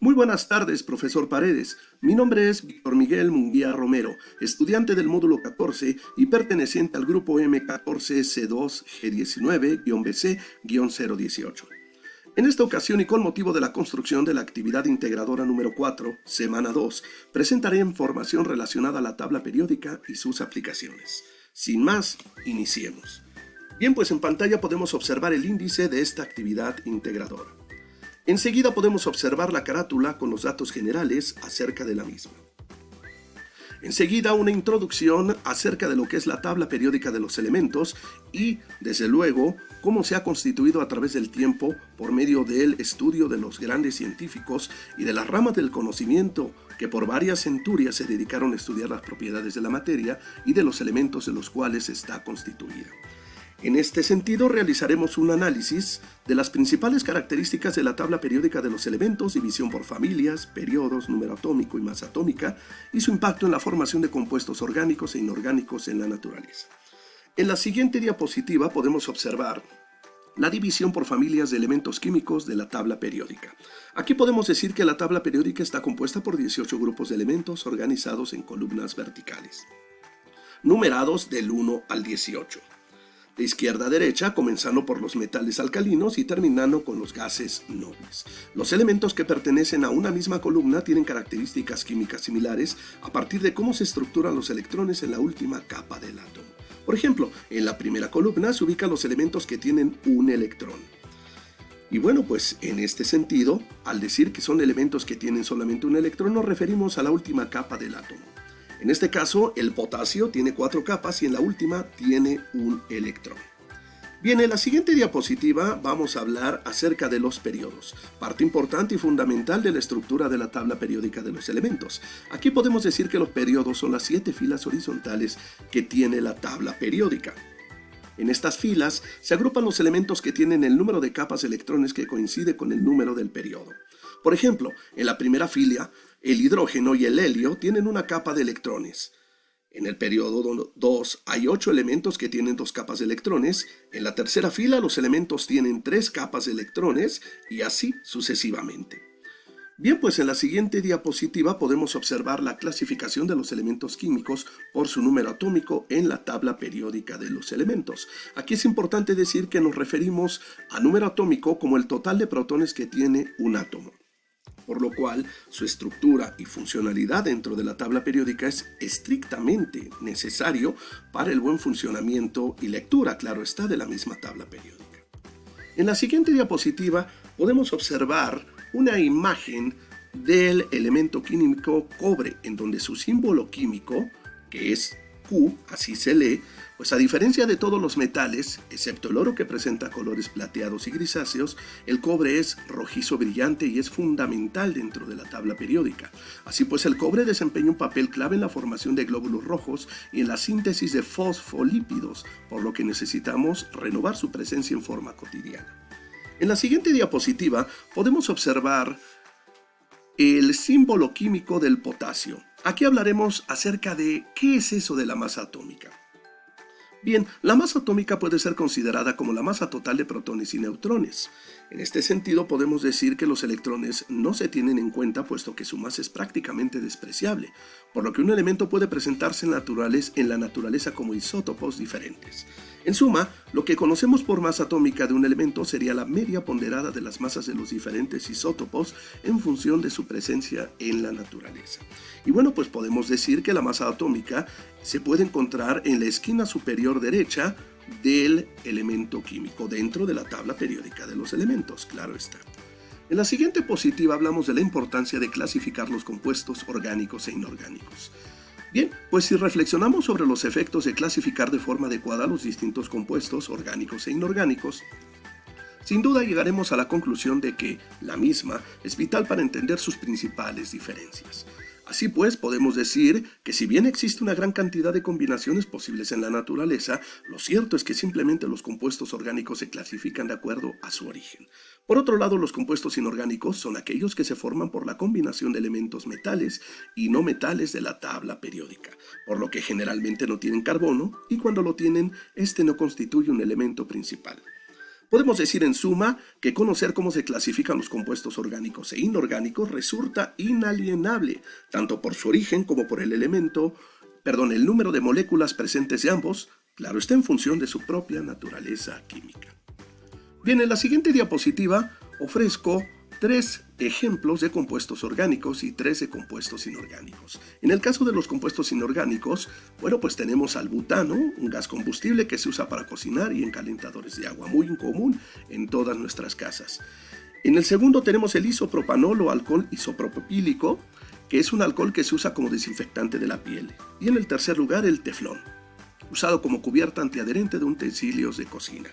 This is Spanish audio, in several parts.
Muy buenas tardes, profesor Paredes. Mi nombre es Víctor Miguel Munguía Romero, estudiante del módulo 14 y perteneciente al grupo M14C2G19-BC-018. En esta ocasión y con motivo de la construcción de la actividad integradora número 4, semana 2, presentaré información relacionada a la tabla periódica y sus aplicaciones. Sin más, iniciemos. Bien, pues en pantalla podemos observar el índice de esta actividad integradora. Enseguida podemos observar la carátula con los datos generales acerca de la misma. Enseguida una introducción acerca de lo que es la tabla periódica de los elementos y, desde luego, cómo se ha constituido a través del tiempo por medio del estudio de los grandes científicos y de las ramas del conocimiento que por varias centurias se dedicaron a estudiar las propiedades de la materia y de los elementos de los cuales está constituida. En este sentido, realizaremos un análisis de las principales características de la tabla periódica de los elementos, división por familias, periodos, número atómico y masa atómica, y su impacto en la formación de compuestos orgánicos e inorgánicos en la naturaleza. En la siguiente diapositiva podemos observar la división por familias de elementos químicos de la tabla periódica. Aquí podemos decir que la tabla periódica está compuesta por 18 grupos de elementos organizados en columnas verticales, numerados del 1 al 18. De izquierda a derecha, comenzando por los metales alcalinos y terminando con los gases nobles. Los elementos que pertenecen a una misma columna tienen características químicas similares a partir de cómo se estructuran los electrones en la última capa del átomo. Por ejemplo, en la primera columna se ubican los elementos que tienen un electrón. Y bueno, pues en este sentido, al decir que son elementos que tienen solamente un electrón, nos referimos a la última capa del átomo. En este caso, el potasio tiene 4 capas y en la última tiene un electrón. Bien, en la siguiente diapositiva vamos a hablar acerca de los periodos, parte importante y fundamental de la estructura de la tabla periódica de los elementos. Aquí podemos decir que los periodos son las 7 filas horizontales que tiene la tabla periódica. En estas filas se agrupan los elementos que tienen el número de capas de electrones que coincide con el número del periodo. Por ejemplo, en la primera fila, el hidrógeno y el helio tienen una capa de electrones. En el periodo 2 hay 8 elementos que tienen 2 capas de electrones. En la tercera fila los elementos tienen 3 capas de electrones y así sucesivamente. Bien, pues en la siguiente diapositiva podemos observar la clasificación de los elementos químicos por su número atómico en la tabla periódica de los elementos. Aquí es importante decir que nos referimos a número atómico como el total de protones que tiene un átomo, por lo cual su estructura y funcionalidad dentro de la tabla periódica es estrictamente necesario para el buen funcionamiento y lectura, claro está, de la misma tabla periódica. En la siguiente diapositiva podemos observar una imagen del elemento químico cobre, en donde su símbolo químico, que es Q, así se lee, pues a diferencia de todos los metales, excepto el oro que presenta colores plateados y grisáceos, el cobre es rojizo brillante y es fundamental dentro de la tabla periódica. Así pues, el cobre desempeña un papel clave en la formación de glóbulos rojos y en la síntesis de fosfolípidos, por lo que necesitamos renovar su presencia en forma cotidiana. En la siguiente diapositiva podemos observar el símbolo químico del potasio. Aquí hablaremos acerca de qué es eso de la masa atómica. Bien, la masa atómica puede ser considerada como la masa total de protones y neutrones. En este sentido podemos decir que los electrones no se tienen en cuenta puesto que su masa es prácticamente despreciable, por lo que un elemento puede presentarse en la naturaleza como isótopos diferentes. En suma, lo que conocemos por masa atómica de un elemento sería la media ponderada de las masas de los diferentes isótopos en función de su presencia en la naturaleza. Y bueno, pues podemos decir que la masa atómica se puede encontrar en la esquina superior derecha del elemento químico dentro de la tabla periódica de los elementos, claro está. En la siguiente diapositiva hablamos de la importancia de clasificar los compuestos orgánicos e inorgánicos. Bien, pues si reflexionamos sobre los efectos de clasificar de forma adecuada los distintos compuestos orgánicos e inorgánicos, sin duda llegaremos a la conclusión de que la misma es vital para entender sus principales diferencias. Así pues, podemos decir que si bien existe una gran cantidad de combinaciones posibles en la naturaleza, lo cierto es que simplemente los compuestos orgánicos se clasifican de acuerdo a su origen. Por otro lado, los compuestos inorgánicos son aquellos que se forman por la combinación de elementos metales y no metales de la tabla periódica, por lo que generalmente no tienen carbono y cuando lo tienen, este no constituye un elemento principal. Podemos decir en suma que conocer cómo se clasifican los compuestos orgánicos e inorgánicos resulta inalienable, tanto por su origen como por el el número de moléculas presentes de ambos, claro está en función de su propia naturaleza química. Bien, en la siguiente diapositiva ofrezco 3 ejemplos de compuestos orgánicos y 3 de compuestos inorgánicos. En el caso de los compuestos inorgánicos, bueno, pues tenemos al butano, un gas combustible que se usa para cocinar y en calentadores de agua, muy común en todas nuestras casas. En el segundo tenemos el isopropanol o alcohol isopropílico, que es un alcohol que se usa como desinfectante de la piel. Y en el tercer lugar, el teflón, usado como cubierta antiadherente de utensilios de cocina.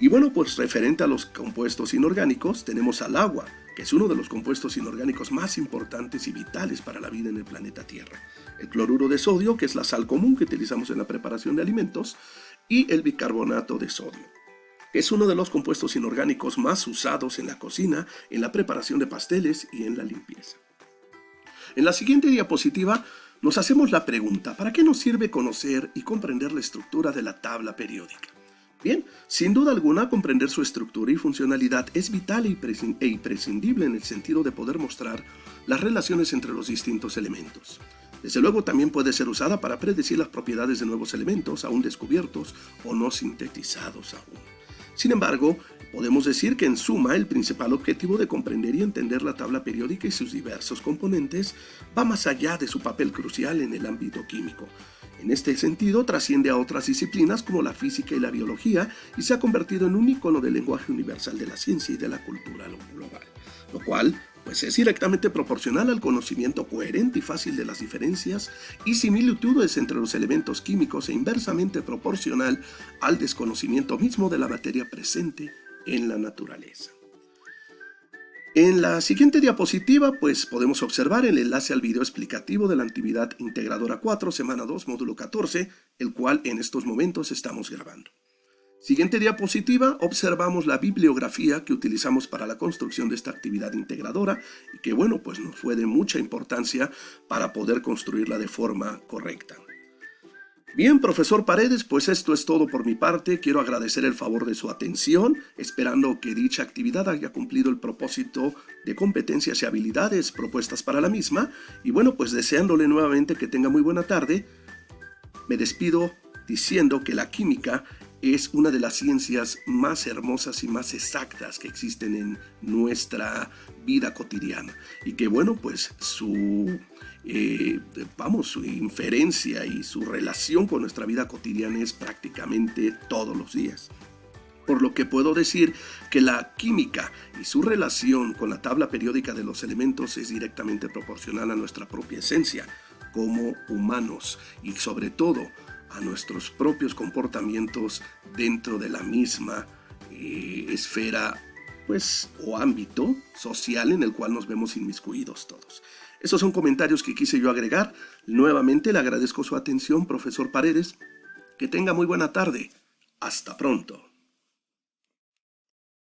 Y bueno, pues referente a los compuestos inorgánicos, tenemos al agua, que es uno de los compuestos inorgánicos más importantes y vitales para la vida en el planeta Tierra. El cloruro de sodio, que es la sal común que utilizamos en la preparación de alimentos, y el bicarbonato de sodio, que es uno de los compuestos inorgánicos más usados en la cocina, en la preparación de pasteles y en la limpieza. En la siguiente diapositiva nos hacemos la pregunta, ¿para qué nos sirve conocer y comprender la estructura de la tabla periódica? Bien, sin duda alguna, comprender su estructura y funcionalidad es vital e imprescindible en el sentido de poder mostrar las relaciones entre los distintos elementos. Desde luego también puede ser usada para predecir las propiedades de nuevos elementos aún descubiertos o no sintetizados aún. Sin embargo, podemos decir que en suma el principal objetivo de comprender y entender la tabla periódica y sus diversos componentes va más allá de su papel crucial en el ámbito químico. En este sentido, trasciende a otras disciplinas como la física y la biología y se ha convertido en un icono del lenguaje universal de la ciencia y de la cultura global, lo cual pues es directamente proporcional al conocimiento coherente y fácil de las diferencias y similitudes entre los elementos químicos e inversamente proporcional al desconocimiento mismo de la materia presente en la naturaleza. En la siguiente diapositiva, pues podemos observar el enlace al video explicativo de la actividad integradora 4, semana 2, módulo 14, el cual en estos momentos estamos grabando. Siguiente diapositiva, observamos la bibliografía que utilizamos para la construcción de esta actividad integradora y que, bueno, pues nos fue de mucha importancia para poder construirla de forma correcta. Bien, profesor Paredes, pues esto es todo por mi parte. Quiero agradecer el favor de su atención, esperando que dicha actividad haya cumplido el propósito de competencias y habilidades propuestas para la misma. Y bueno, pues deseándole nuevamente que tenga muy buena tarde, me despido diciendo que la química es una de las ciencias más hermosas y más exactas que existen en nuestra vida cotidiana. Y que bueno, pues su inferencia y su relación con nuestra vida cotidiana es prácticamente todos los días. Por lo que puedo decir que la química y su relación con la tabla periódica de los elementos es directamente proporcional a nuestra propia esencia como humanos y sobre todo a nuestros propios comportamientos dentro de la misma esfera o ámbito social en el cual nos vemos inmiscuidos todos. Esos son comentarios que quise yo agregar. Nuevamente le agradezco su atención, profesor Paredes. Que tenga muy buena tarde. Hasta pronto.